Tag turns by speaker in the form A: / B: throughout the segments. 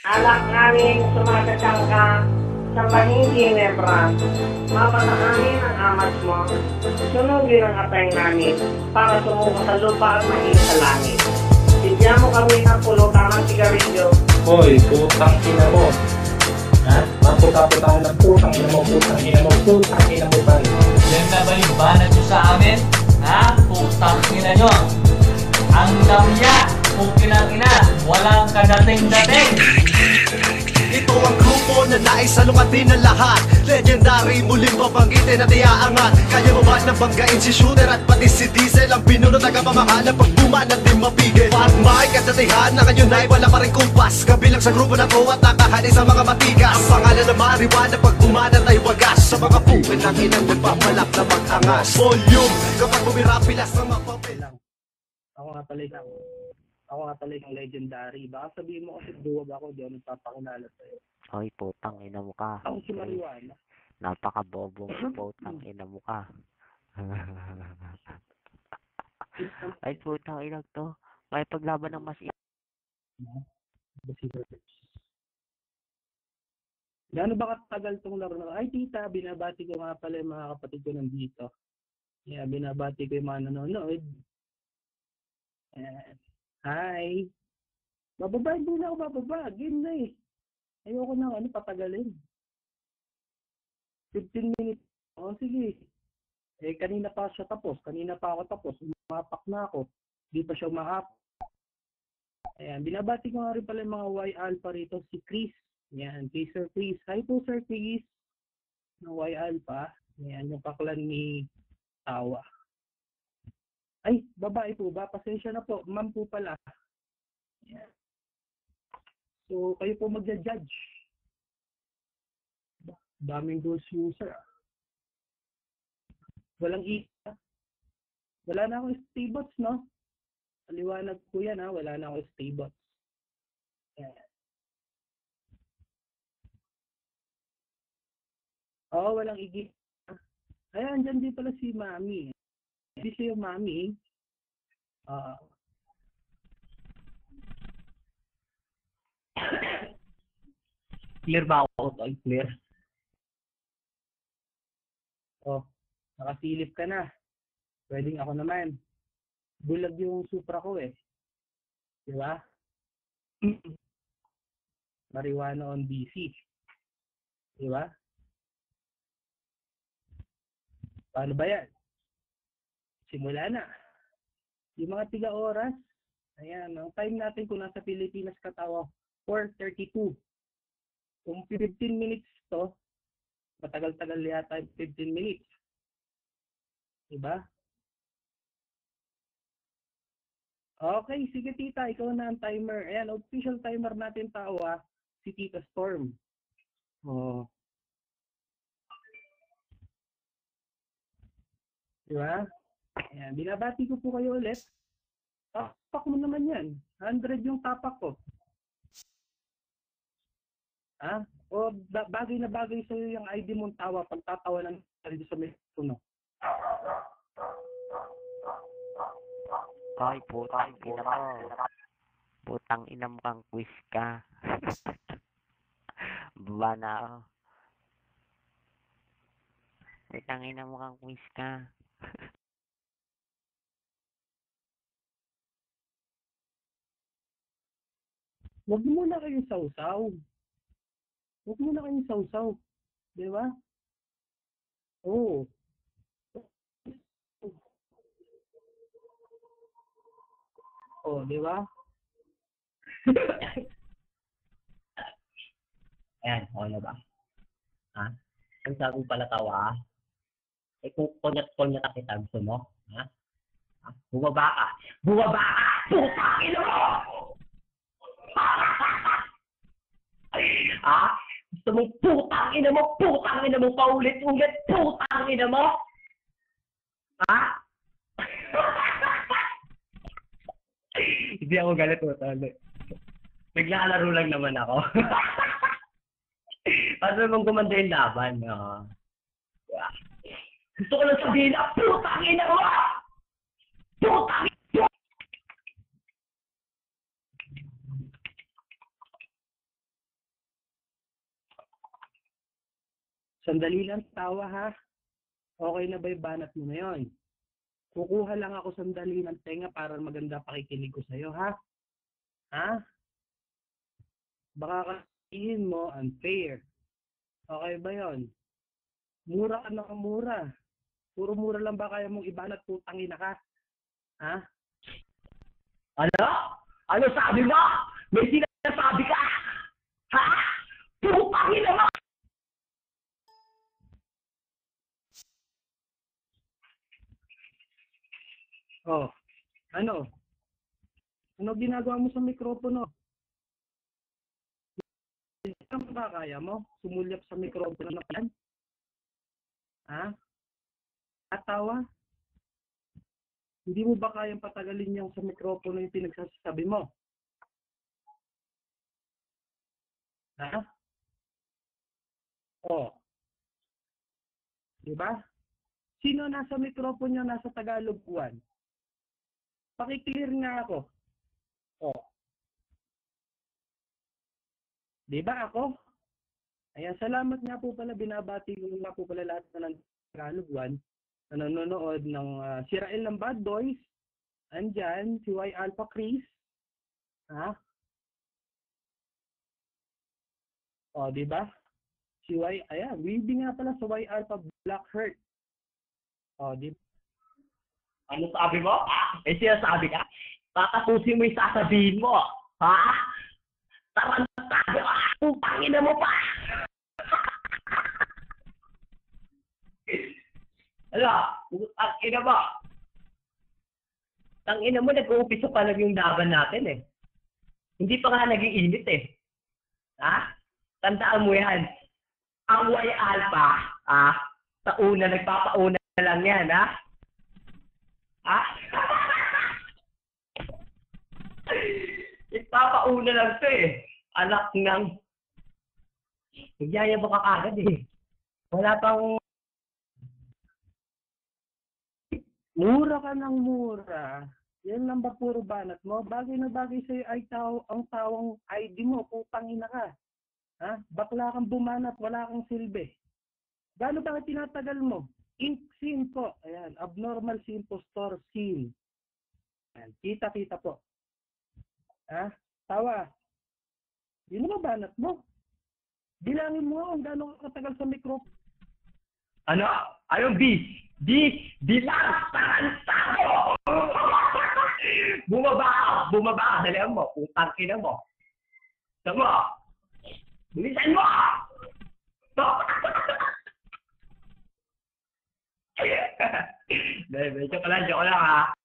A: Alak namin sumagatang ka sa mahindi membran. Mapataanin ang amas mo, sunugin ang atay namin para sumuko sa lupa at mahin sa langit. Bigyan mo kami ng pulutan ng sigarilyo.
B: Hoy, putang ina mo. Ha? Maputa-putang na putang ina mo, putang ina mo, putang ina mo pa rin.
C: Yan na ba yung banat nyo sa amin? Ha? Putang ina nyo. Ang damya, pukinang ina, walang kadating-dating.
D: Ito ang grupo na nais salungatin ng lahat. Legendary, muling babanggitin at iaangat. Kaya mo ba nabanggain si Shooter at pati si Diesel? Ang pinuno na kapamahala pag buman at di mapigil. Pag may katatihan na ngayon ay wala pa rin kumpas. Kabilang sa grupo na to at nakahali sa mga matigas. Ang pangalan na mariwana pag bumanat ay wagas. Sa mga pukin na kinang nagpapalak na mag-angas. Volume, kapag bumirapilas ng mapapilang.
E: Ako nga pala yung legendary. Baka sabihin mo kasi duwag ako, di ako nagpapakilala sa'yo.
F: Hoy, putang ina mo ka.
E: Ako si Mariwana.
F: Napaka-bobong putang ina mo ka. Ay, putang ina to. May paglaban ng mas
E: Gaano ba katagal tong laro na? Ay, tita, binabati ko nga pala yung mga kapatid ko nandito. Yeah, binabati ko yung mga nanonood. Hi. Bababa, hindi na ako bababa. Game na eh. Ayoko na patagalin. 15 minutes. O, sige. Kanina pa siya tapos. Kanina pa ako tapos. Umapak na ako. Hindi pa siya umahap. Ayan, binabati ko nga rin pala yung mga Y Alpha rito. Si Chris. Ayan, kay Sir Chris. Hi po, Sir Chris. Ng Y Alpha. Ayan, yung kaklan ni Tawa. Ay, babae po ba? Pasensya na po. Ma'am po pala. Yeah. So, kayo po magja-judge. Daming ghost user. Walang Wala na akong stay-bots, no? Aliwanag po yan, ha? Wala na akong stay-bots. Yeah. Oo, walang igi. Ayan, dyan din pala si Mami. Hindi siya yung Mami. Clear ba ako? Ay, clear. Oh, nakasilip ka na. Pwedeng ako naman. Bulag yung Supra ko eh. Di ba? Marijuana on DC. Di ba? Paano ba yan? Simula na. Yung mga tiga-oras, ayan, ang time natin kung nasa Pilipinas katawa, 4:32. Kung 15 minutes to, matagal-tagal yata yung 15 minutes. Diba? Okay, sige tita, ikaw na ang timer. Ayan, official timer natin tawa, si Tita Storm. Oh. Diba? Ayan, binabati ko po kayo ulit. Tapak mo naman yan. 100 yung tapak ko. Ha? O bagay na bagay sa'yo yung ID mong tawa pag tatawa ng sarili sa may puno.
F: Hoy, putang ina mo. Putang ina mo kang quiz ka. Baba na ako. Putang ina mo kang quiz ka.
E: Huwag mo na kayong sausaw. Huwag mo na kayong sausaw. Di ba? Oo. Oh, di ba?
G: Ayan, okay na ba? Ha? Ang sabi pala tawa, kung kunyat-kunyat kita, gusto mo? Ha? Bumaba ka! Bumaba ka! Putang ina mo! Ha? Gusto mong putang ina mo! Putang ina mo! Paulit-ulit! Putang ina mo! Ha? Hindi ako galit mo, talo. Naglalaro lang naman ako. Paano mong gumanda yung laban? Gusto ko lang sabihin, putang ina mo! Putang
E: Sandali lang tawa ha. Okay na ba yung banat mo na yun? Kukuha lang ako sandali ng tenga para maganda pakikinig ko sa'yo ha. Ha? Baka kasihin mo unfair. Okay ba yon? Mura ka na mura. Puro mura lang ba kaya mong ibanat, putang ina ka? Ha?
G: Ano? Ano sabi mo? May sinasabi ka? Ha? Putang ina mo!
E: Oh, ano? Ano ginagawa mo sa mikropono? Ano ba kaya mo? Sumulyap sa mikropono na yan? Ha? Atawa? Hindi mo ba kayang patagalin yung sa mikropono yung pinagsasabi mo? Ha? Oh. Diba? Sino nasa mikropono nasa Tagalog 1? Pakiclear nga ako. Oh. Diba ako? Ayan, salamat nga po pala. Binabati ko nga po pala lahat na ng Tagalog 1 na nanonood ng si Rael ng Bad Boys. Andyan, si Y Alpha Chris. Ha? O, diba? Si Y, ayan, weaving nga pala sa Y Alpha Black Heart. O, diba?
G: Ano sabi mo? Eh sinasabi ka? Tatapusin mo yung sasabihin mo. Ha? Tarantado ka! Putang ina mo pa! Ano? Ang ina mo! Ang ina mo, nag-uumpisa pa lang yung laban natin eh. Hindi pa nga naging init eh. Ha? Tandaan mo yan. Ang Y Alpha, sa una, nagpapauna lang yan, ha? Ha? Nagpapauna lang to eh. Anak ng... Nagyayabang ka agad eh. Wala pang...
E: Mura ka ng mura. Yan lang ba puro banat mo? Bagay na bagay sa'yo ay ang tawang ID mo. Putang ina ka. Ha? Bakla kang bumanat, wala kang silbi. Gano'n ba tinatagal mo? Ink scene po. Ayan. Abnormal scene po. Store scene. Ayan. Kita-kita po. Ha? Tawa. Yun ba banat mo? Bilangin mo kung gano'n katagal sa microphone.
G: Ano? Anong B? Bilang tarantado! Bumaba ka! Bumaba ka! Dalihan mo! Putang ina mo! Saan mo? Bilisan mo! Medyo ka lang, joke lang ha.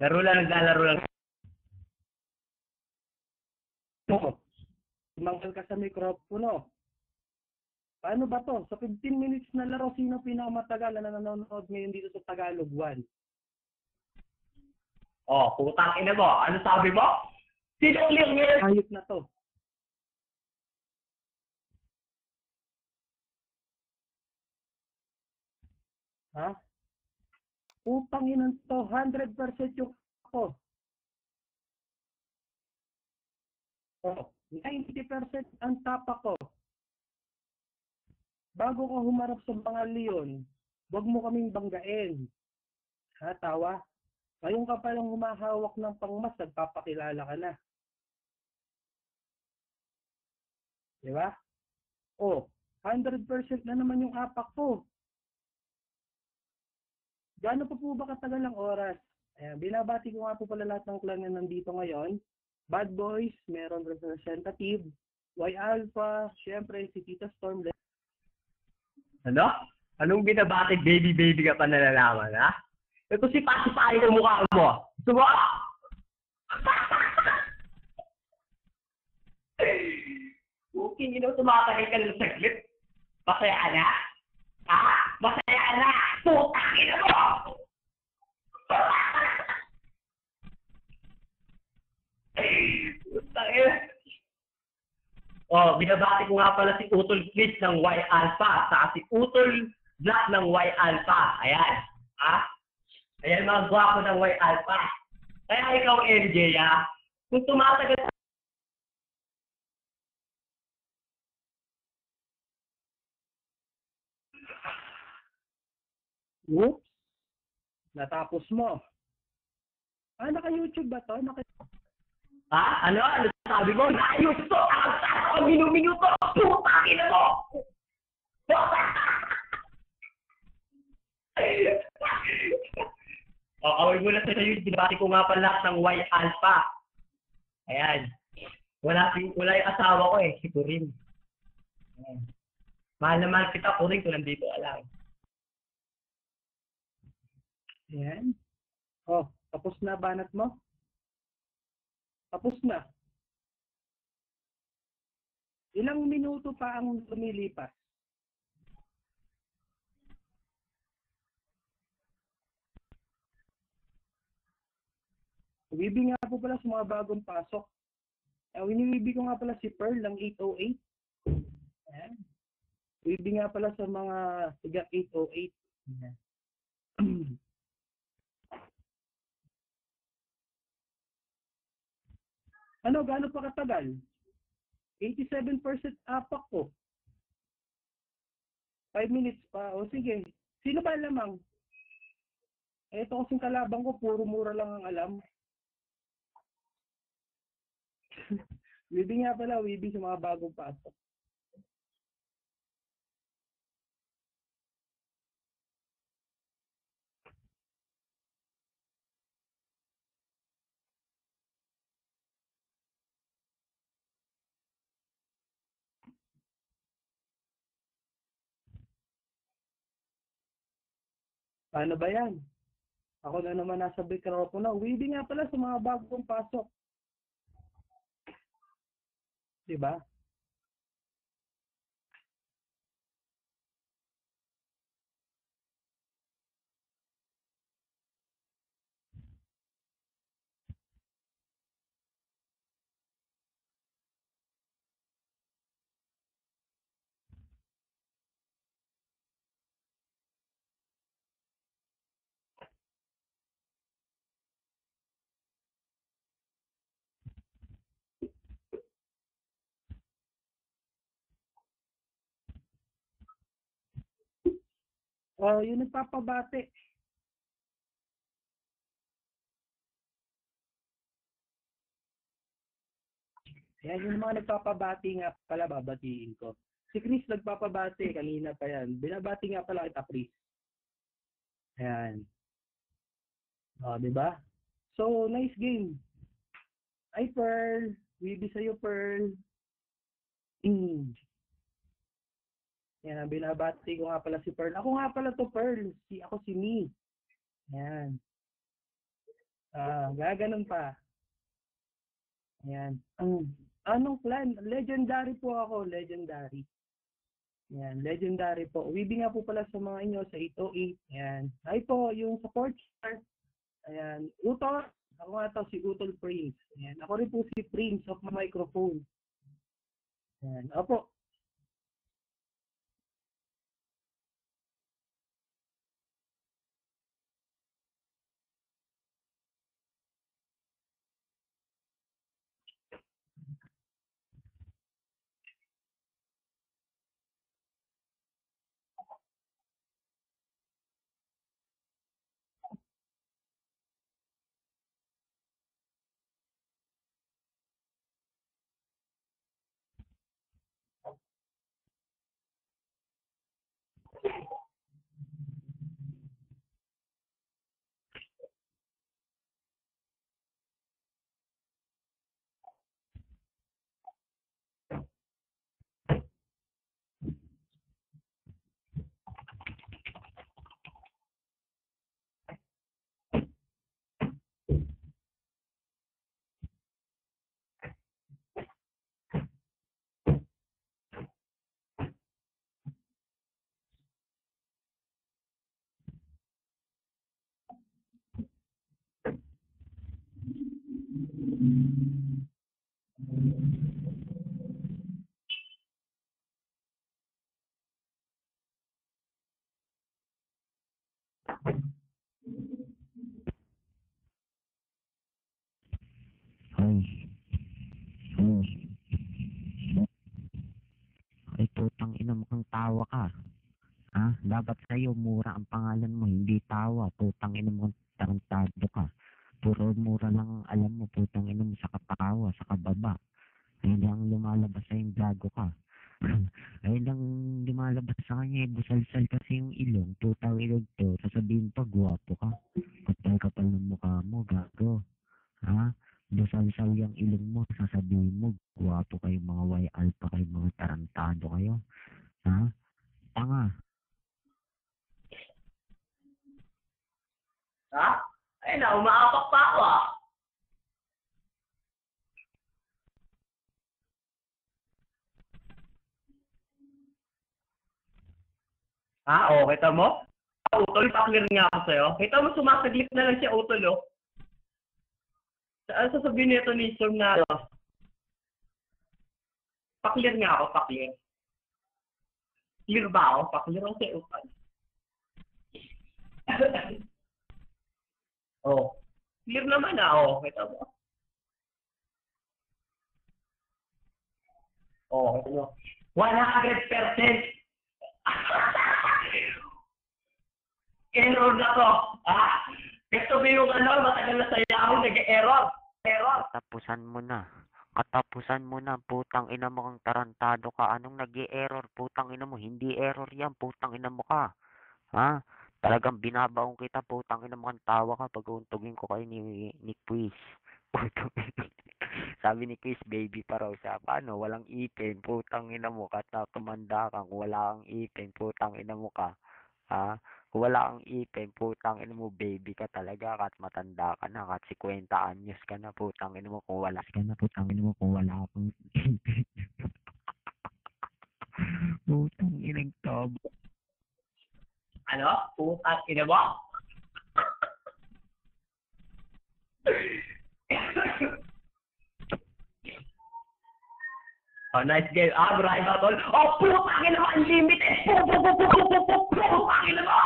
G: Laro lang, naglalaro lang.
E: Mangkal ka sa mikropono. Paano ba to? Sa 15 minutes na laro, sino pinakamatagal na nanonood ngayon dito sa Tagalog 1?
G: Oh, putang ina mo. Ano sabi mo? Sino ulit ngayon?
E: Hayop na to. Ha? Putang ina to. 100% yung ako. Oh, 90% ang tapa ko. Bago ka humarap sa mga leon, huwag mo kaming banggain. Ha, tawa? Ngayon ka palang humahawak ng pangmas, nagpapakilala ka na. Di ba? Oh, 100% na naman yung apak ko. Gaano pa po ba katagal ang oras? Ayan, binabati ko nga po pala lahat ng clan na nandito ngayon. Bad Boys, meron representative, Y Alpha, syempre si Tita Storm.
G: Ano? Anong binabati baby ka pa nalalaman, ha? Ito si Pasipahin ang mukha mo. Gusto mo? Okay, tumatagay ka lang saglit. Masaya ka na? Ha? Masaya ka na? Putang ina mo! Putang ina. Oh, binabati ko nga pala si Utol Chris ng Y Alpha, saka si Utol Black ng Y Alpha. Ayan. Ha? Ayan mga gwapo ng Y Alpha. Kaya ikaw, MJ, ha? Kung tumatagal
E: Whoops! Natapos mo. Naka-YouTube ba to?
G: Ano? Ano sabi mo? Ayos to! Ang minuminyo to! Putang ina mo! Away mo na sa iyo, binabati ko nga pala lahat ng Y Alpha. Ayan. Wala yung asawa ko si Purin. Ayan. Mahal na mahal kita, Purin, kung nandito ka lang.
E: Ayan. Tapos na banat mo? Tapos na. Ilang minuto pa ang lumilipas? Wibi nga po pala sa mga bagong pasok. Winiwibi ko nga pala si Pearl ng 808. Ayan. Wibi nga pala sa mga tiga 808. Ayan. Gaano pa katagal? 87% apak ko. 5 minutes pa. O sige. Sino ba lamang? Ito kasing kalabang ko, puro mura lang ang alam. Wibi nga pala, wibi sa mga bagong pasok. Paano ba yan? Ako na naman nasa mikropono. Wibi nga pala sa mga bagong pasok. Diba? Yung nagpapabate. Ayan, yung mga nagpapabati nga pala, babatiin ko. Si Chris nagpapabati, kanina pa yan. Binabati nga pala kita, Chris. Ayan. Diba? So, nice game. Ay, Pearl. Wibi sa'yo, Pearl. Yan, binabati ko nga pala si Pearl. Ako nga pala to, Pearl. Ako si Me. Yan. Gaganon pa. Yan. Anong clan? Legendary po ako. Legendary. Yan. Legendary po. Wibi nga po pala sa mga inyo sa 808. Yan. Ay po, yung support star. Ayan. Utol. Ako nga to, si Utol Prince. Yan. Ako rin po si Prince of my microphone. Yan. Opo.
F: Dapat sa'yo, mura ang pangalan mo, hindi tawa. Putang ina mo, tarantado ka. Puro mura lang ang alam mo, putang ina mo sa katawa, sa kababa. Ayun lang lumalabas sa yung gago ka. Ayun lang lumalabas sa kanya, busalsal kasi yung ilong, putang ilog to. Sasabihin pa, guwapo ka. Kapal ng mukha mo, gago. Ha? Busalsal yung ilong mo, sasabihin mo, guwapo kayo mga alpha kayo, mga tarantado kayo. Ha? Tanga.
G: Ha? Ayun na, umaapak pa ako ah. Ha? Oo, kita mo? Utol, paklir nga ako sa'yo. Kita mo, sumasaglit na lang siya, utol, oh. Saan sasabihin nito ni Storm na, paklir nga ako, paklir. Clear ba ako? Paklir ako sa'yo, utol. Oh. Clear naman na, oh. Kita mo. Oh, kita mo. 100%! Error na to. Ah, ito ba yung matagal na saya ako nag-error. Error.
F: Katapusan mo na, putang ina mo kang tarantado ka. Anong nag-i-error? Putang ina mo, hindi error yan, putang ina mo ka. Ha? Talagang binabaong kita, putang ina mo kang tawa ka pag uuntugin ko kayo ni Quiz. Sabi ni Quiz, baby pa raw siya. Paano? Walang ipin, putang ina mo ka. Tumanda ka, kung wala kang ipin, putang ina mo ka. Ha? Kung wala kang ipin, putang ina mo, baby ka talaga, kat matanda ka na, kat 50 anyos ka na, putang ina mo, kung wala akong ipin. Putang inang tob.
G: Ano? Putang ina mo? Oh, nice game. Ah, maraming ba, tol? Oh, putang ina mo, unlimited! Putang ina mo!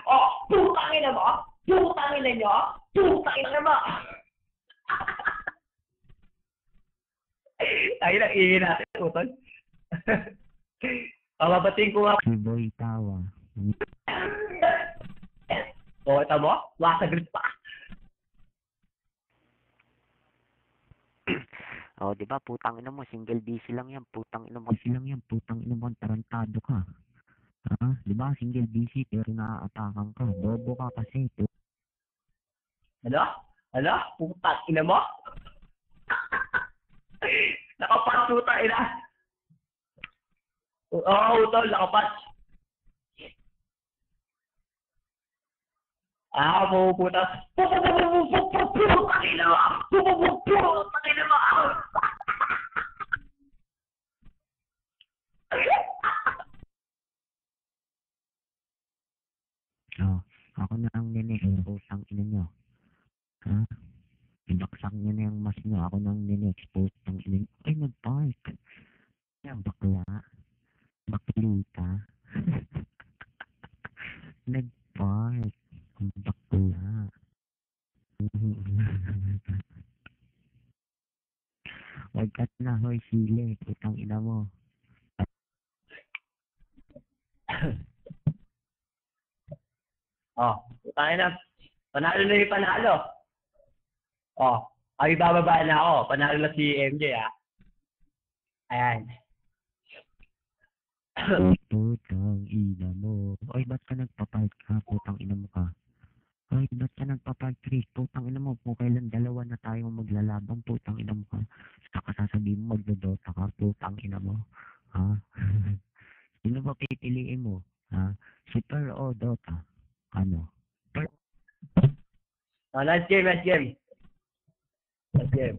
G: Oh, putang ina mo! Putang ina nyo! Putang ina mo! Ay, ingin natin, utol. Mababating ko nga.
F: Si Boy tawa.
G: Oh, ito mo? Wasagrit pa.
F: Oh, di ba, putang ina mo, single DC lang yan, putang ina mo, ang tarantado ka. Ha? Di ba, single DC pero naaatakan ka. Bobo ka kasi.
G: Ano? Ano? Putang ina mo? Nakapas, putang ina. Oo, utol, nakapas. Ah, puputas. Putang ina mo! Putang ina mo!
F: Oh, ako na ang nene, putang ina nyo. Ha? Binaksak nyo na yung mas nyo, ako na ang nene, putang ina nyo. Ay, nag-park. Yan, bakla. Baklita. Nag-park. Ang bakla. Wag ka na, hoy, sile. Putang ina mo.
G: Oh, putang ina. Panalo na yung panalo. Oh, ay bababa na ako. Panalo na si MJ, ah. Ayan.
F: Putang ina mo. Ay, ba't ka nagpapark ka? Putang ina mo ka. Ay, ba't ka nagpapark, Chris? Putang ina mo. Kung kailan dalawa na tayo maglalaban, putang ina mo ka. Saka sasabihin mo, magdodota ka. Putang ina mo. Ha? Sino ba pipiliin mo? Ha? Super o Dota? Ano?
G: Oh, nice game, nice game. Nice game.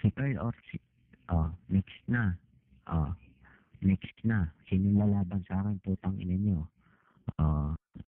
F: Si Pearl or si... Oh, next na. Oh, next na. Sino lalaban sa akin? Putang ina nyo. Oh,